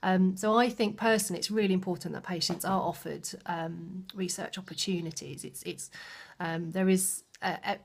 So I think personally it's really important that patients are offered research opportunities. There is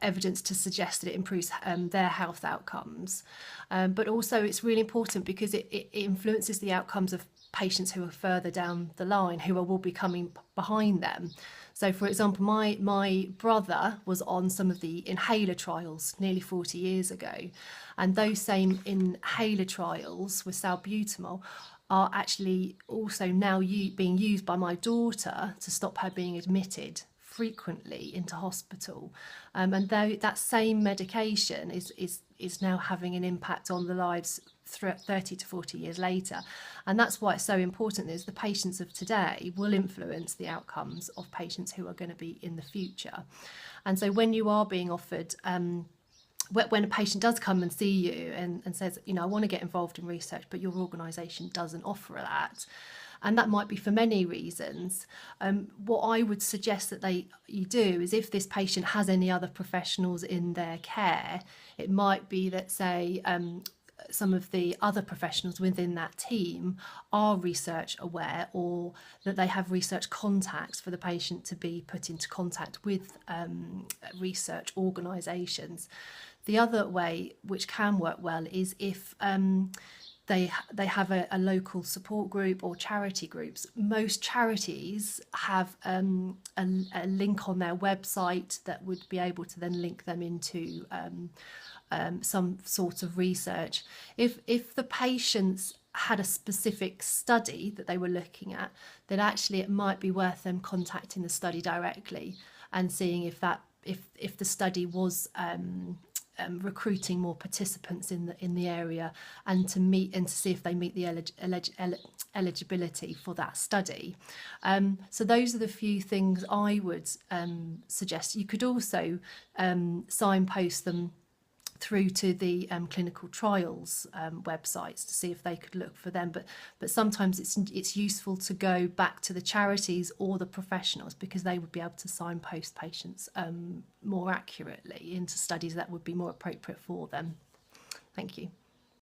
evidence to suggest that it improves their health outcomes, but also it's really important because it influences the outcomes of patients who are further down the line, who will be coming behind them. So for example, my brother was on some of the inhaler trials nearly 40 years ago, and those same inhaler trials with salbutamol are actually also now being used by my daughter to stop her being admitted frequently into hospital, and though that same medication is now having an impact on the lives 30 to 40 years later. And that's why it's so important, is the patients of today will influence the outcomes of patients who are going to be in the future. And so when you are being offered when a patient does come and see you and says, you know, I want to get involved in research, but your organisation doesn't offer that, and that might be for many reasons, what I would suggest that you do is, if this patient has any other professionals in their care, it might be that, say, some of the other professionals within that team are research aware, or that they have research contacts for the patient to be put into contact with research organisations. The other way, which can work well, is if they have a local support group or charity groups. Most charities have a link on their website that would be able to then link them into some sort of research. If the patients had a specific study that they were looking at, then actually it might be worth them contacting the study directly and seeing if the study was recruiting more participants in the area, and to see if they meet the eligibility for that study. So those are the few things I would suggest. You could also signpost them through to the clinical trials websites to see if they could look for them. But sometimes it's useful to go back to the charities or the professionals, because they would be able to signpost patients more accurately into studies that would be more appropriate for them. Thank you.